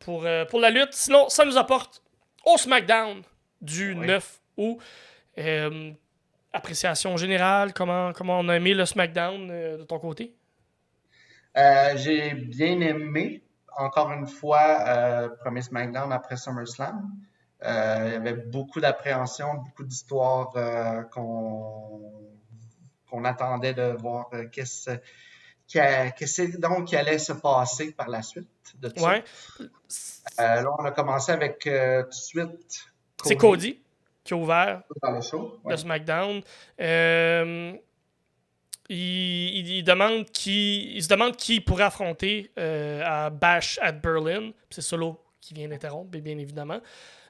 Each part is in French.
pour la lutte. Sinon, ça nous apporte au SmackDown du 9 août. Appréciation générale, comment on a aimé le SmackDown de ton côté? J'ai bien aimé, encore une fois, premier SmackDown après SummerSlam. Il y avait beaucoup d'appréhension, beaucoup d'histoires qu'on attendait de voir qu'est-ce donc qui allait se passer par la suite de tout ça. Ouais. Là, on a commencé avec tout de suite C'est Cody Cody qui a ouvert dans le show. le SmackDown. Il se demande qui pourrait affronter à Bash at Berlin. C'est Solo qui vient d'interrompre, bien évidemment.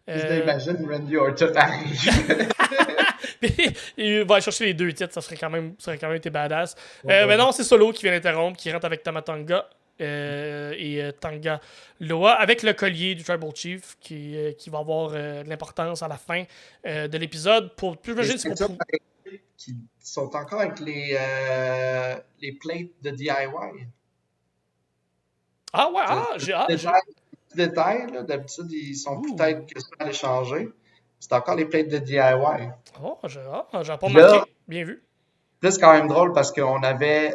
Imagine Randy Orton arrive. Il va aller chercher les 2 titres, ça aurait quand même été badass. Mais non, c'est Solo qui vient d'interrompre, qui rentre avec Tama Tonga et Tanga Loa, avec le collier du Tribal Chief qui va avoir de l'importance à la fin de l'épisode. Qui sont encore avec les plates de DIY. Ah ouais, j'ai hâte. Détails, là. D'habitude, ils sont peut-être que ça allait changer. C'est encore les plates de DIY. Oh, j'ai pas remarqué. Bien vu. Là, c'est quand même drôle parce qu'on a vu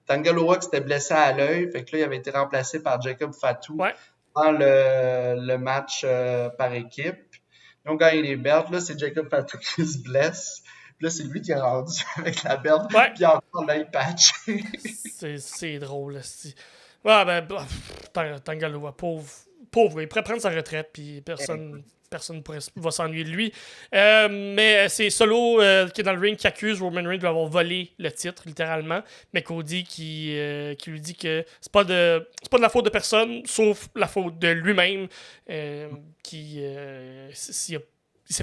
Tangaloa qui s'était blessé à l'œil. Fait que là, il avait été remplacé par Jacob Fatou dans le match par équipe. Ils ont gagné les belts. Là, c'est Jacob Fatou qui se blesse. Puis là, c'est lui qui est rendu avec la belt. Puis encore l'œil patch. C'est drôle. Ouais, Tangaloa, pauvre. Il pourrait prendre sa retraite. Puis personne va s'ennuyer de lui. Mais c'est Solo qui est dans le ring qui accuse Roman Reigns d'avoir volé le titre, littéralement. Mais Cody qui lui dit que c'est pas de la faute de personne, sauf la faute de lui-même, il s'est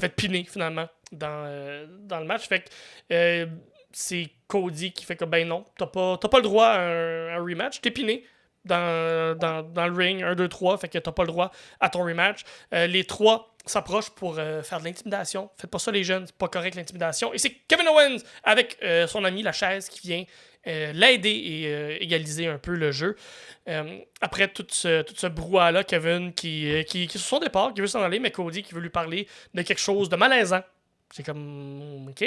fait piner, finalement, dans le match. Fait que c'est Cody qui fait que, ben non, t'as pas le droit à un rematch, t'es piné dans le ring, 1, 2, 3, fait que t'as pas le droit à ton rematch. Les 3 s'approchent pour faire de l'intimidation. Faites pas ça, les jeunes, c'est pas correct l'intimidation. Et c'est Kevin Owens avec son ami La Chaise qui vient l'aider et égaliser un peu le jeu. Après tout ce brouhaha-là, Kevin qui sur son départ, qui veut s'en aller, mais Cody qui veut lui parler de quelque chose de malaisant. C'est comme, OK,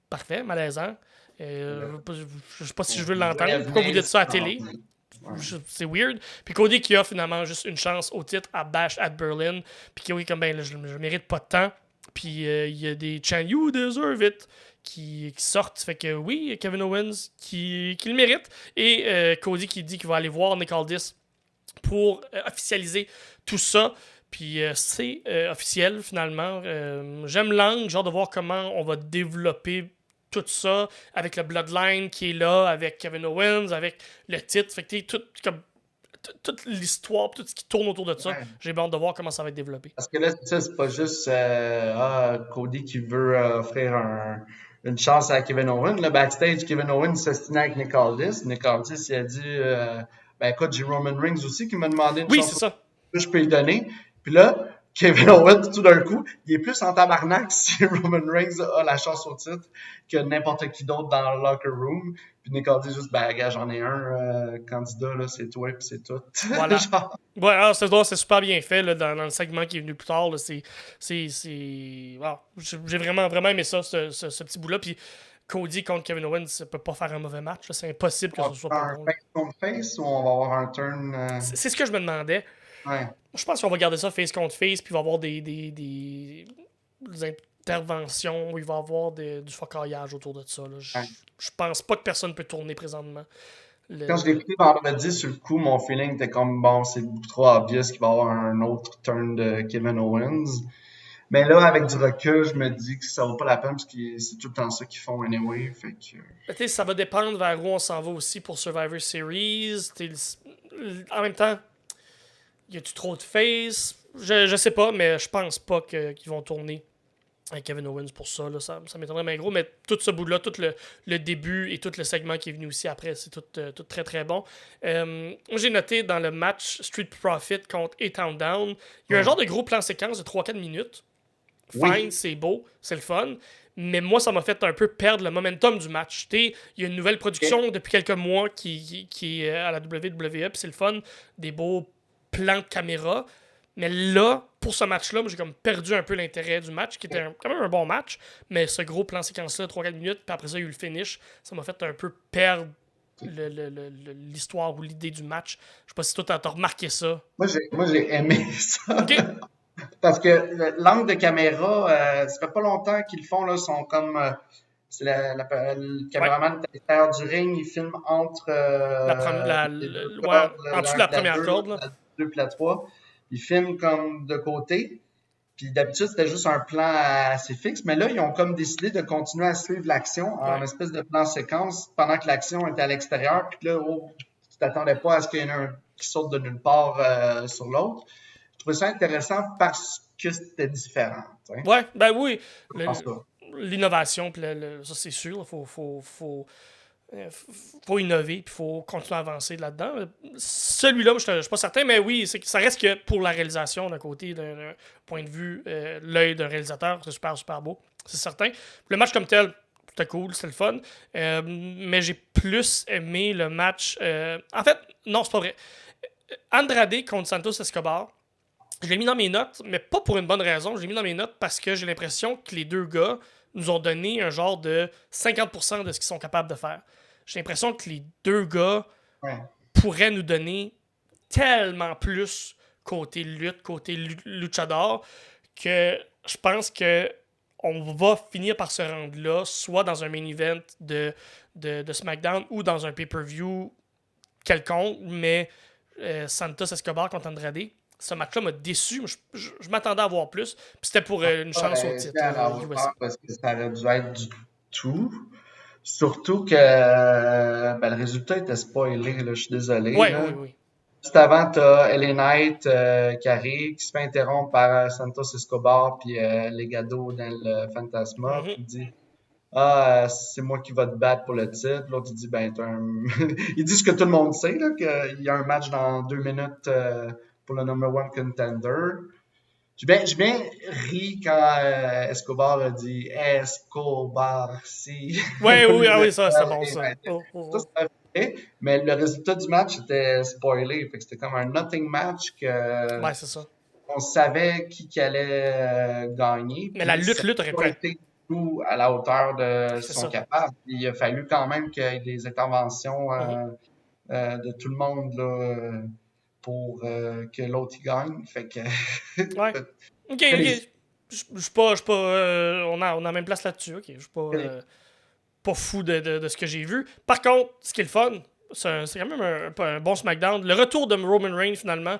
parfait, malaisant. Je sais pas si je veux l'entendre. Pourquoi vous dites ça à la télé? C'est weird. Puis Cody qui a finalement juste une chance au titre à Bash at Berlin. Puis qui est comme, ben là, je mérite pas de temps. Puis il y a des chants You deserve it qui sortent. Fait que oui, Kevin Owens qui le mérite. Et Cody qui dit qu'il va aller voir Nick Aldis pour officialiser tout ça. Puis c'est officiel finalement. J'aime l'angle, genre de voir comment on va développer tout ça, avec le Bloodline qui est là, avec Kevin Owens, avec le titre. Fait que toute l'histoire, tout ce qui tourne autour de ça, j'ai hâte de voir comment ça va être développé. Parce que là, c'est pas juste Cody qui veut offrir une chance à Kevin Owens. Le backstage, Kevin Owens s'estinait avec Nick Aldis. Nick Aldis, il a dit écoute, j'ai Roman Reigns aussi qui m'a demandé une chance. C'est ça. Je peux lui donner. Puis là, Kevin Owens, tout d'un coup, il est plus en tabarnak si Roman Reigns a la chance au titre que n'importe qui d'autre dans le locker room. Puis Nick Aldis juste, gars, j'en ai un candidat, là, c'est toi, puis c'est tout. Voilà. Ouais, alors, c'est super bien fait là, dans le segment qui est venu plus tard. Là, wow. J'ai vraiment, vraiment aimé ça, ce petit bout-là. Puis Cody contre Kevin Owens, ça peut pas faire un mauvais match. Là. C'est impossible que ce soit pas bon. Un face contre face ou on va avoir un turn? C'est ce que je me demandais. Ouais. Je pense qu'on va garder ça face contre face, puis il va y avoir des interventions où il va y avoir du focaillage autour de ça. Là. Je pense pas que personne peut tourner présentement. Quand je l'ai écouté vendredi, sur le coup, mon feeling était comme, bon, c'est beaucoup trop obvious qu'il va y avoir un autre turn de Kevin Owens. Mais là, avec du recul, je me dis que ça vaut pas la peine parce que c'est tout le temps ça qu'ils font anyway. Fait que... Ça va dépendre vers où on s'en va aussi pour Survivor Series. En même temps, y a-tu trop de face? Je sais pas, mais je pense pas qu'ils vont tourner avec Kevin Owens pour ça. Là. Ça m'étonnerait bien gros, mais tout ce bout-là, tout le début et tout le segment qui est venu aussi après, c'est tout très très bon. J'ai noté dans le match Street Profit contre A-Town Down, il y a un genre de gros plan séquence de 3-4 minutes. Fine, c'est beau, c'est le fun. Mais moi, ça m'a fait un peu perdre le momentum du match. Il y a une nouvelle production depuis quelques mois qui est à la WWE, puis c'est le fun. Des beaux plan de caméra. Mais là, pour ce match-là, moi, j'ai comme perdu un peu l'intérêt du match, qui était quand même un bon match. Mais ce gros plan séquence-là, 3-4 minutes, puis après ça, il y a eu le finish. Ça m'a fait un peu perdre l'histoire ou l'idée du match. Je sais pas si toi, t'as remarqué ça. Moi, j'ai aimé ça. OK. Parce que l'angle de caméra, ça fait pas longtemps qu'ils le font, là, sont comme. C'est le Ouais. caméraman est à l'intérieur du ring, il filme entre les deux cordes, En dessous de la première corde. Là. la 2 et la 3. Il filme comme de côté. Puis d'habitude, c'était juste un plan assez fixe. Mais là, ils ont comme décidé de continuer à suivre l'action en espèce de plan séquence pendant que l'action était à l'extérieur. Puis là, tu t'attendais pas à ce qu'il y en ait un qui saute de nulle part sur l'autre. Je trouvais ça intéressant parce que c'était différent. T'sais. Ouais, ben oui. Je pense ça. L'innovation, puis ça c'est sûr, faut innover, puis faut continuer à avancer là-dedans. Celui-là, je ne suis pas certain, mais oui, ça reste que pour la réalisation, d'un côté, d'un point de vue, l'œil d'un réalisateur, c'est super, super beau, c'est certain. Le match comme tel, c'était cool, c'était le fun, mais j'ai plus aimé le match... en fait, non, c'est pas vrai. Andrade contre Santos Escobar, je l'ai mis dans mes notes, mais pas pour une bonne raison. Je l'ai mis dans mes notes parce que j'ai l'impression que les deux gars nous ont donné un genre de 50% de ce qu'ils sont capables de faire. J'ai l'impression que les deux gars pourraient nous donner tellement plus côté lutte, côté luchador, que je pense que on va finir par se rendre là, soit dans un main event de SmackDown ou dans un pay-per-view quelconque, mais Santos Escobar contre Andrade, ce match-là m'a déçu. Je m'attendais à voir plus. Puis c'était pour une chance au titre USA. Parce que ça aurait dû être du tout. Surtout que le résultat était spoilé, là, je suis désolé. Ouais, là. oui. Juste avant, t'as LA Knight qui arrive, qui se fait interrompre par Santos Escobar puis Legado dans le Fantasma, puis il dit c'est moi qui va te battre pour le titre. L'autre, il dit il dit ce que tout le monde sait, là, qu'il y a un match dans 2 minutes pour le number one contender. J'ai bien ri quand Escobar a dit Escobar, si. Oui, ça, c'est bon, ça. Ça, c'était fait, mais le résultat du match était spoilé. Fait que c'était comme un nothing match que Ouais, c'est ça. on savait qui allait gagner. Mais la lutte aurait pas pu été tout à la hauteur de ce C'est qu'ils sont ça. capables. Il a fallu quand même qu'il y ait des interventions de tout le monde là, pour que l'autre y gagne. Fait que. Ouais. Ok. Je suis pas. On a la même place là-dessus. Ok. Je suis pas fou de ce que j'ai vu. Par contre, ce qui est le fun, c'est quand même un bon SmackDown. Le retour de Roman Reigns, finalement.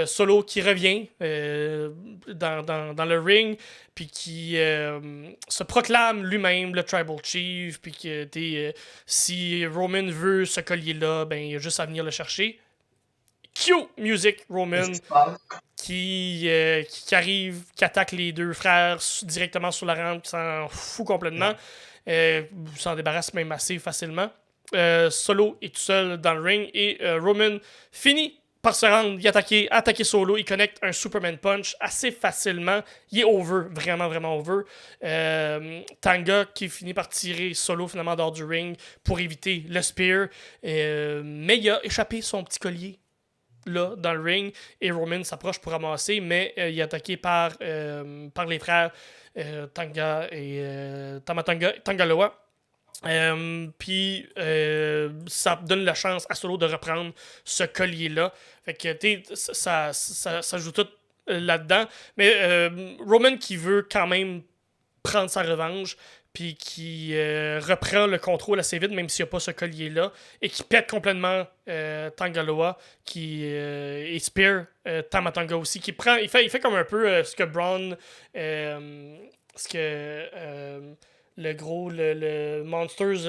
Solo qui revient dans le ring, puis qui se proclame lui-même le Tribal Chief, puis que si Roman veut ce collier-là, ben, il a juste à venir le chercher. Cue music, Roman, qui arrive, qui attaque les deux frères directement sur la rampe, qui s'en fout complètement. S'en débarrasse même assez facilement. Solo est tout seul dans le ring et Roman finit par se rendre, y attaquer Solo, il connecte un Superman Punch assez facilement. Il est over, vraiment, vraiment over. Tanga qui finit par tirer Solo finalement dehors du ring pour éviter le spear. Mais il a échappé son petit collier là, dans le ring, et Roman s'approche pour ramasser, mais il est attaqué par les frères Tanga et Tangaloa. Puis ça donne la chance à Solo de reprendre ce collier-là. Fait que ça joue tout là-dedans. Mais Roman qui veut quand même prendre sa revanche, puis qui reprend le contrôle assez vite, même s'il n'y a pas ce collier-là, et qui pète complètement Tangaloa, et Spear Tama Tonga aussi, il fait comme un peu ce que Braun, le Monsters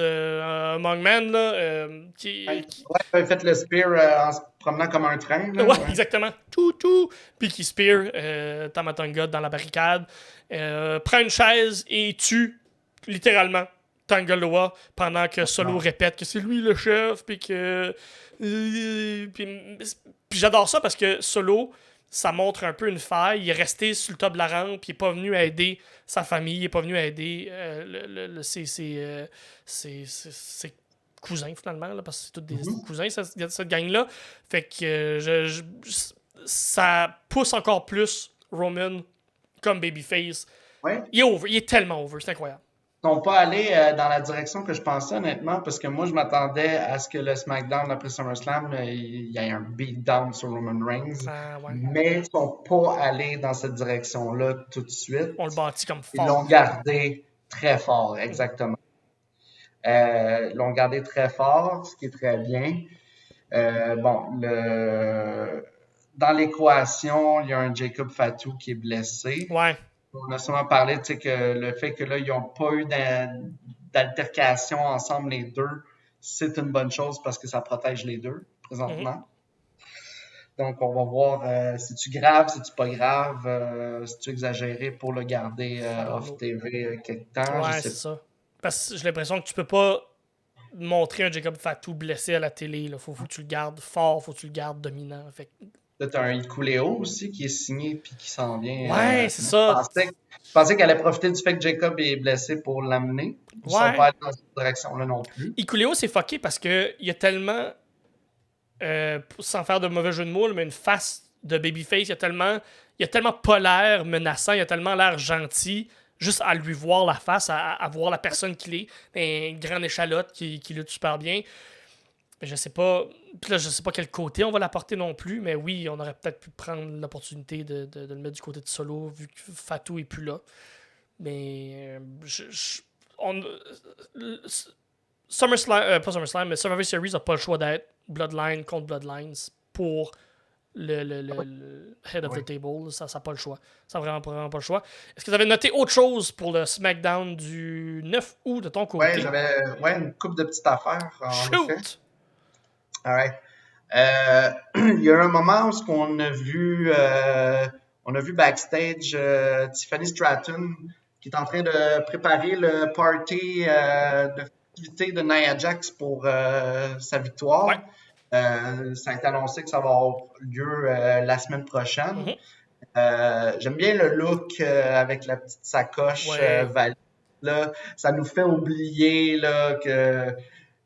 Among Men, là, il a fait le spear en se promenant comme un train. Là, ouais, exactement. Tout. Puis qui spear Tama Tonga dans la barricade, prend une chaise et tue littéralement Tangaloa pendant que Solo répète que c'est lui le chef, puis que puis j'adore ça parce que Solo, ça montre un peu une faille. Il est resté sur le top de la rampe, puis il n'est pas venu aider sa famille, il n'est pas venu aider ses cousins finalement, là, parce que c'est tous des cousins cette gang-là. Fait que ça pousse encore plus Roman comme babyface. Ouais. Il est tellement over, c'est incroyable. Ils sont pas allés dans la direction que je pensais, honnêtement, parce que moi, je m'attendais à ce que le SmackDown après SummerSlam, il y ait un beatdown sur Roman Reigns. Ouais. Mais ils sont pas allés dans cette direction-là tout de suite. On le bâtit comme fort. Ils l'ont gardé très fort, exactement. Ils l'ont gardé très fort, ce qui est très bien. Dans l'équation, il y a un Jacob Fatu qui est blessé. Ouais. On a souvent parlé, tu sais, que le fait que là, ils n'ont pas eu d'altercation ensemble, les deux, c'est une bonne chose parce que ça protège les deux, présentement. Donc, on va voir si tu grave, si tu pas grave, si tu exagéré pour le garder off TV quelque temps. Ouais, c'est ça. Parce que j'ai l'impression que tu peux pas montrer un Jacob Fatu blessé à la télé. Là. Faut que tu le gardes fort, faut que tu le gardes dominant. Fait... Là, t'as un Ikuleo aussi qui est signé puis qui s'en vient. Ouais, c'est ça. Je pensais qu'elle allait profiter du fait que Jacob est blessé pour l'amener. Ils sont pas allés dans cette direction-là non plus. Ikuleo, c'est fucké parce que il y a tellement, sans faire de mauvais jeu de mots, mais une face de babyface, il y a tellement pas l'air menaçant, il y a tellement l'air gentil. Juste à lui voir la face, à voir la personne qu'il est, une grande échalote qui lutte super bien. Je sais pas. Puis là, je sais pas quel côté on va l'apporter non plus, mais oui, on aurait peut-être pu prendre l'opportunité de le mettre du côté de Solo, vu que Fatu est plus là. Mais SummerSlam, pas SummerSlam, mais Survivor Series n'a pas le choix d'être Bloodline contre Bloodlines pour le head of the table. Ça n'a pas le choix. Ça n'a vraiment pas le choix. Est-ce que tu avais noté autre chose pour le SmackDown du 9 août de ton côté? Ouais, j'avais une couple de petites affaires. Shoot! Alright. Il y a un moment où on a vu backstage Tiffany Stratton qui est en train de préparer le party de festivité de Nia Jax pour sa victoire. Ouais. Ça a été annoncé que ça va avoir lieu la semaine prochaine. J'aime bien le look avec la petite sacoche valise. Là. Ça nous fait oublier là, que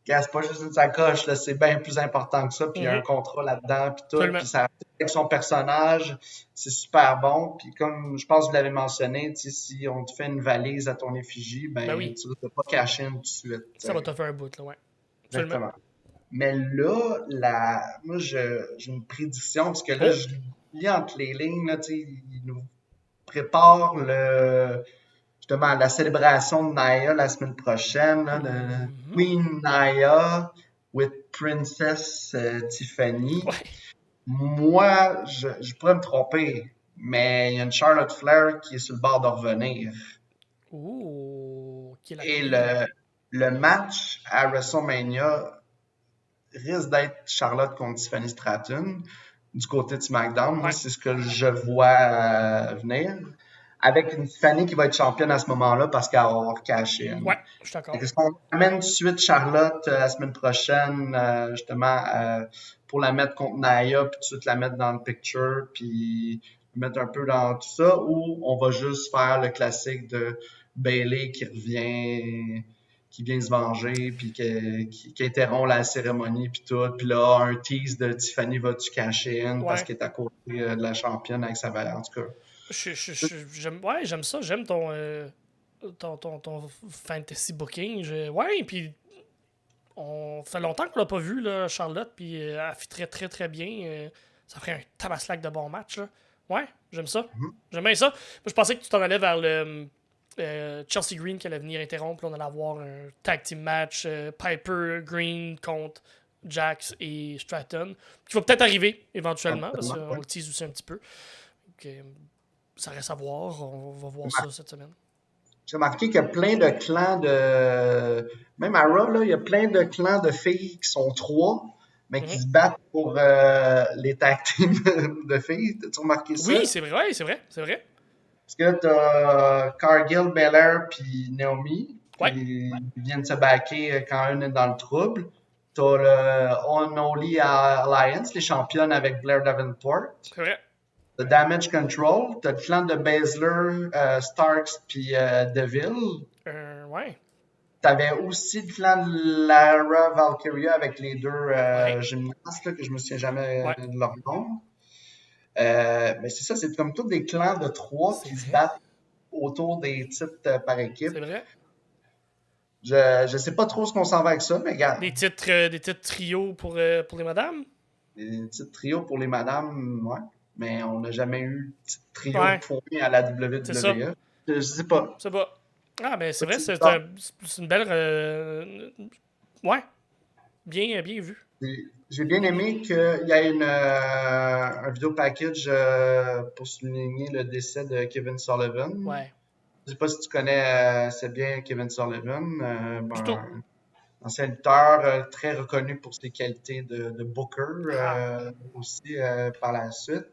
c'est pas juste une sacoche, là, c'est bien plus important que ça, puis il y a un contrat là-dedans, puis tout, puis ça avec son personnage, c'est super bon, puis comme je pense que vous l'avez mentionné, si on te fait une valise à ton effigie, ben oui. Tu ne pas cacher tout de suite. Ça va te faire un bout, là, ouais. Exactement. Mais là, moi, j'ai une prédiction, parce que là, je lis entre les lignes, là, il nous prépare justement la célébration de Nia la semaine prochaine, là, de Queen Nia with Princess Tiffany. Ouais. Moi, je pourrais me tromper, mais il y a une Charlotte Flair qui est sur le bord de revenir. Et le match à WrestleMania risque d'être Charlotte contre Tiffany Stratton du côté de SmackDown. Moi, c'est ce que je vois venir. Avec une Tiffany qui va être championne à ce moment-là parce qu'elle va avoir caché. Ouais, je suis d'accord. Est-ce qu'on amène tout de suite Charlotte la semaine prochaine, justement, pour la mettre contre Nia, puis tout de suite la mettre dans le picture, puis mettre un peu dans tout ça, ou on va juste faire le classique de Bayley qui revient, qui vient se venger, puis qui interrompt la cérémonie, puis tout, puis là, un tease de Tiffany va-tu cacher parce qu'elle est à côté de la championne avec sa valeur, en tout cas. J'aime ça. J'aime ton fantasy booking. Puis on fait longtemps qu'on l'a pas vu, là, Charlotte, puis elle fit très, très bien. Ça ferait un tabaslac de bon match. Là. Ouais, j'aime ça. J'aime bien ça. Moi, je pensais que tu t'en allais vers le Chelsea Green qui allait venir interrompre. Là, on allait avoir un tag team match Piper Green contre Jax et Stratton, qui va peut-être arriver éventuellement, parce qu'on le tease aussi un petit peu. Donc, ça reste à voir. On va voir ça cette semaine. J'ai remarqué qu'il y a plein de clans de... Même à Raw, là, il y a plein de clans de filles qui sont 3, mais qui se battent pour les tag teams de filles. T'as-tu remarqué ça? Oui, c'est vrai. Parce que t'as Cargill, Belair puis Naomi. Ils viennent se backer quand une est dans le trouble. T'as le Unholy Alliance, les championnes avec Blair Davenport. C'est vrai. The Damage Control, t'as le clan de Baszler, Starks puis Deville. Ouais. T'avais aussi le clan de Lara Valkyria avec les deux gymnastes là, que je me souviens jamais de leur nom. Mais c'est ça, c'est comme tous des clans de 3 C'est qui se vrai. battent autour des titres par équipe. C'est vrai. Je sais pas trop ce qu'on s'en va avec ça, mais regarde, Des titres trio pour les madames. des titres trio pour les madames, ouais. Mais on n'a jamais eu de titre trio de Ouais, points à la c'est ça. WWE. Je sais pas. C'est pas. Ah, ben c'est Toi, vrai, tu me c'est sors- une belle. Ouais, bien vu. J'ai bien aimé qu'il y ait un vidéo package pour souligner le décès de Kevin Sullivan. Ouais. Je sais pas si tu connais c'est bien Kevin Sullivan, Du tout. ancien lutteur très reconnu pour ses qualités de booker Ah, aussi par la suite,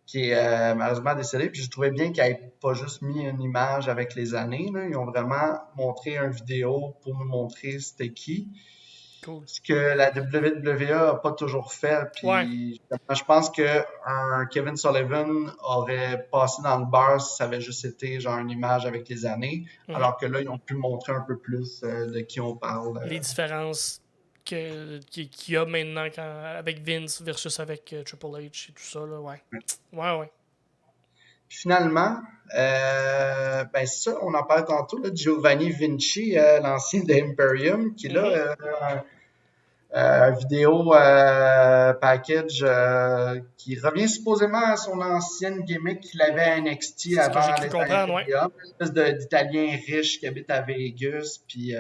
qui est malheureusement décédé. Puis je trouvais bien qu'ils n'aient pas juste mis une image avec les années, là. Ils ont vraiment montré une vidéo pour nous montrer c'était qui. cool. Ce que la WWE n'a pas toujours fait. Ouais. Puis je pense qu'un Kevin Sullivan aurait passé dans le beurre si ça avait juste été genre une image avec les années. Mhm. Alors que là, ils ont pu montrer un peu plus de qui on parle. Les différences qu'il y a maintenant avec Vince versus avec Triple H et tout ça, là, ouais. Ouais. Puis finalement, ben ça, on en parle tantôt, là, Giovanni Vinci, l'ancien d'Imperium, qui là, Mhm. un vidéo package qui revient supposément à son ancienne gimmick qu'il avait à NXT C'est ce que j'ai avant cru d'être à comprendre, ouais. Imperium. Une espèce d'Italien riche qui habite à Vegas. Puis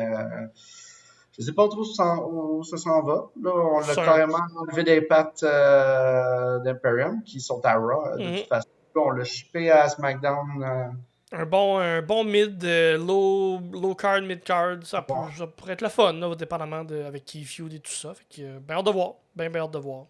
je sais pas trop où ça s'en va. Là, on l'a C'est un. carrément enlevé des pattes d'Imperium qui sont à Raw de Mhm. toute façon. Là, on l'a shippé à SmackDown. Un bon mid, low card, mid card, ça pourrait être le fun, là, dépendamment de avec qui feud et tout ça. Fait que, ben hâte de voir. Ben hâte de voir.